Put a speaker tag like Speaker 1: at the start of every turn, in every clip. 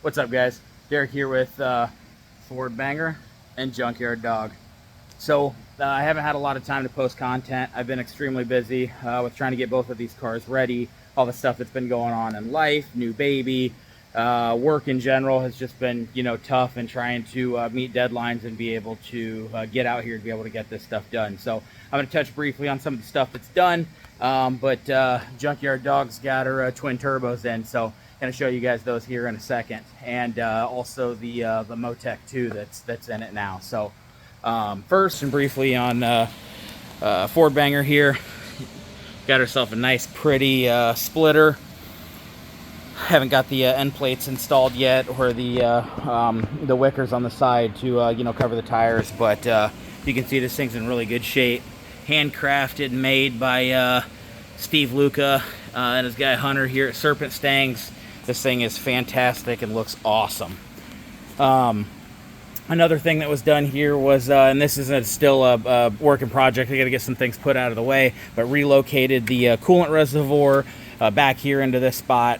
Speaker 1: What's up, guys? Derek here with Fordbanger and Junkyardawg. So I haven't had a lot of time to post content. I've been extremely busy with trying to get both of these cars ready. All the stuff that's been going on in life, new baby, work in general has just been, tough, and trying to meet deadlines and be able to get out here to be able to get this stuff done. So I'm going to touch briefly on some of the stuff that's done, but Junkyardawg's got her twin turbos in, so going to show you guys those here in a second, and also the Motec 2 that's in it now. So first and briefly on Fordbanger here, got herself a nice pretty splitter. Haven't got the end plates installed yet, or the wickers on the side to cover the tires, but you can see this thing's in really good shape. Handcrafted, made by Steve Luca and his guy Hunter here at Serpent Stangs. This thing is fantastic and looks awesome. Another thing that was done here was, and this is still a working project, I got to get some things put out of the way, but relocated the coolant reservoir back here into this spot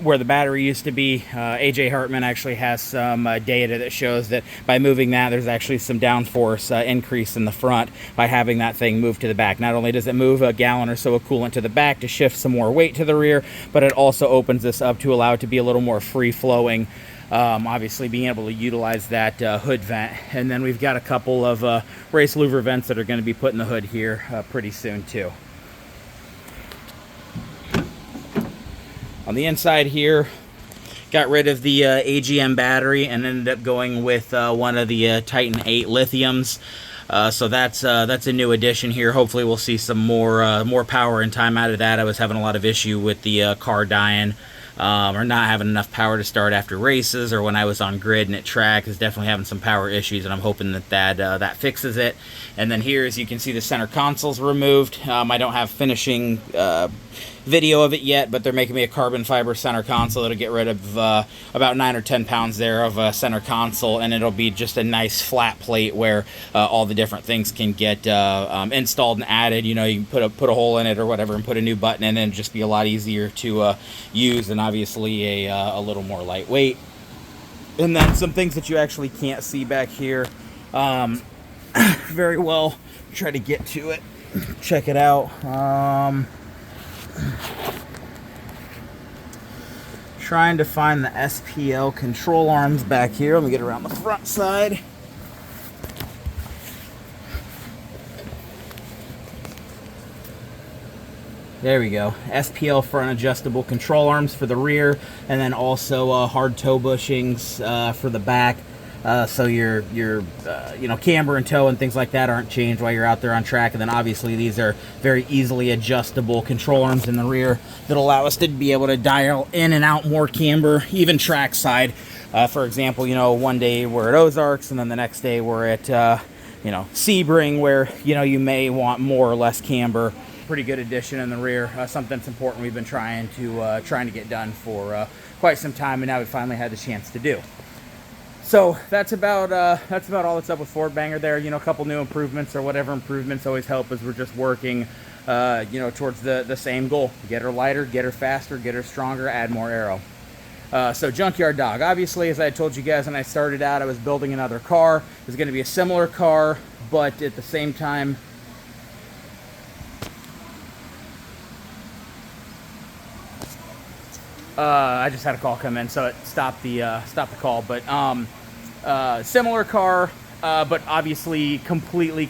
Speaker 1: where the battery used to be. AJ Hartman actually has some data that shows that by moving that, there's actually some downforce increase in the front by having that thing move to the back. Not only does it move a gallon or so of coolant to the back to shift some more weight to the rear, but it also opens this up to allow it to be a little more free-flowing. Obviously being able to utilize that hood vent. And then we've got a couple of race louver vents that are going to be put in the hood here pretty soon too. On the inside here, got rid of the AGM battery and ended up going with one of the Titan 8 lithiums. So that's a new addition here. Hopefully we'll see some more power and time out of that. I was having a lot of issue with the car dying, or not having enough power to start after races, or when I was on grid and at track, is definitely having some power issues, and I'm hoping that fixes it. And then here, as you can see, the center console's removed. I don't have finishing video of it yet, but they're making me a carbon fiber center console that'll get rid of about 9 or 10 pounds there of center console, and it'll be just a nice flat plate where all the different things can get installed and added. You can put a hole in it or whatever and put a new button in, and it'll just be a lot easier to use, and obviously a little more lightweight. And then some things that you actually can't see back here very well. Try to get to it, check it out. Trying to find the SPL control arms back here. Let me get around the front side. There we go. SPL front adjustable control arms for the rear, and then also hard toe bushings for the back. So your camber and toe and things like that aren't changed while you're out there on track. And then obviously these are very easily adjustable control arms in the rear that allow us to be able to dial in and out more camber, even track side. For example, one day we're at Ozarks, and then the next day we're at Sebring, where you may want more or less camber. Pretty good addition in the rear. Something that's important we've been trying to get done for quite some time, and now we finally had the chance to do. So that's about all that's up with Fordbanger there. A couple new improvements, or whatever improvements always help, as we're just working towards the same goal: get her lighter, get her faster, get her stronger, add more aero. So Junkyardawg, obviously, as I told you guys when I started out, I was building another car. It was going to be a similar car, but at the same time, I just had a call come in, so it stopped the call. But similar car, but obviously completely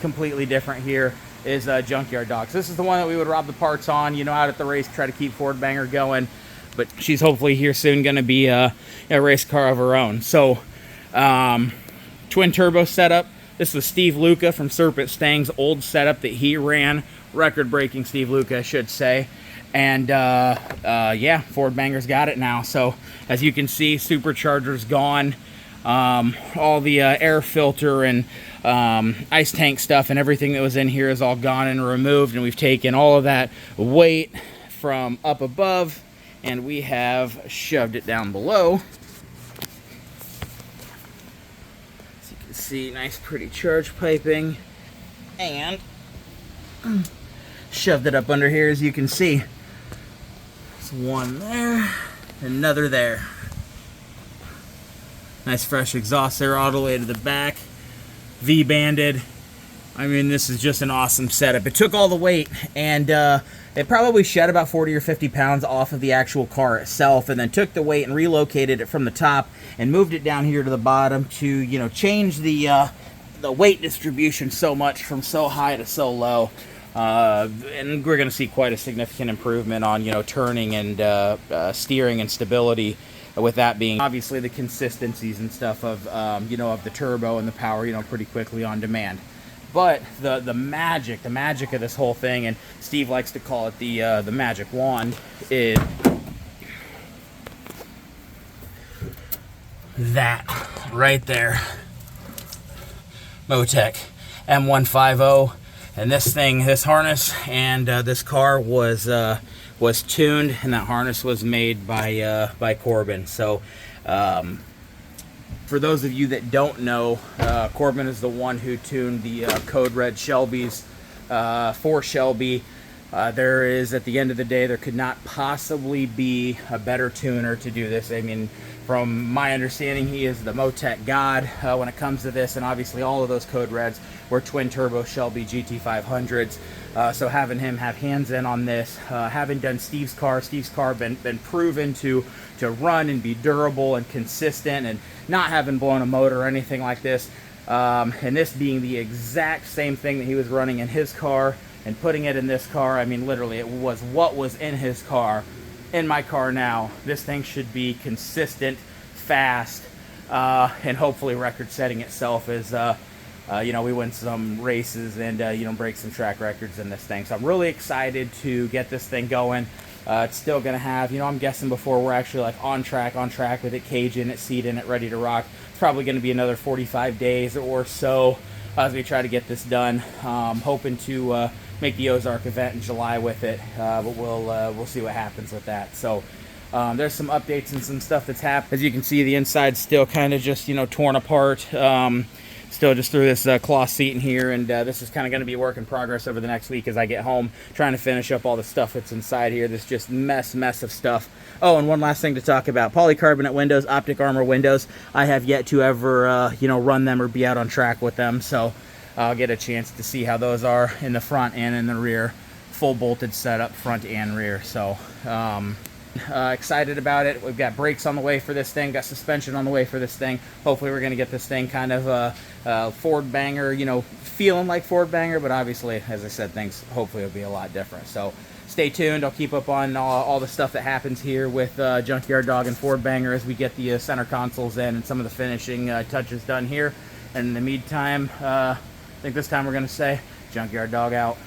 Speaker 1: different. Here is Junkyardawg. So this is the one that we would rob the parts on, out at the race, try to keep Fordbanger going. But she's hopefully here soon going to be a race car of her own. So twin turbo setup. This was Steve Luca from Serpent Stang's old setup that he ran, record-breaking Steve Luca, I should say. And yeah, Fordbanger's got it now. So as you can see, supercharger's gone. All the air filter and ice tank stuff and everything that was in here is all gone and removed, and we've taken all of that weight from up above and we have shoved it down below. As you can see, nice pretty charge piping, and shoved it up under here. As you can see, there's one there, another there. Nice fresh exhaust there all the way to the back. V-banded. I mean, this is just an awesome setup. It took all the weight, and it probably shed about 40 or 50 pounds off of the actual car itself, and then took the weight and relocated it from the top and moved it down here to the bottom to, you know, change the weight distribution so much from so high to so low. And we're going to see quite a significant improvement on, you know, turning and steering and stability, with that being obviously the consistencies and stuff of, you know, of the turbo and the power, you know, pretty quickly on demand. But the magic of this whole thing, and Steve likes to call it the magic wand, is that right there. Motec M150, and this thing, this harness, and this car was tuned, and that harness was made by Corbin. So. For those of you that don't know, Corbin is the one who tuned the Code Red Shelbys for Shelby. There is, at the end of the day, there could not possibly be a better tuner to do this. I mean, from my understanding, he is the Motec god when it comes to this, and obviously all of those Code Reds were twin-turbo Shelby GT500s. So having him have hands in on this, having done Steve's car been proven to run and be durable and consistent, and not having blown a motor or anything like this, and this being the exact same thing that he was running in his car and putting it in this car. I mean, literally, it was what was in his car in my car now. This thing should be consistent, fast, and hopefully record-setting itself as you know, we win some races and you know, break some track records in this thing. So I'm really excited to get this thing going. It's still gonna have, you know, I'm guessing before we're actually like on track with it, cage in it, seat in it, ready to rock, it's probably gonna be another 45 days or so as we try to get this done. Hoping to make the Ozark event in July with it, but we'll see what happens with that. So there's some updates and some stuff that's happened. As you can see, the inside's still kind of just, you know, torn apart. Still just threw this cloth seat in here, and this is kind of going to be a work in progress over the next week as I get home, trying to finish up all the stuff that's inside here. This just mess of stuff. Oh, and one last thing to talk about: polycarbonate windows, optic armor windows. I have yet to ever you know, run them or be out on track with them, so I'll get a chance to see how those are in the front and in the rear. Full bolted setup, front and rear. So excited about it. We've got brakes on the way for this thing, got suspension on the way for this thing. Hopefully we're going to get this thing kind of Fordbanger, you know, feeling like Fordbanger, but obviously, as I said, things hopefully will be a lot different. So stay tuned. I'll keep up on all the stuff that happens here with Junkyardawg and Fordbanger as we get the center consoles in and some of the finishing touches done here. And in the meantime, I think this time we're going to say Junkyardawg out.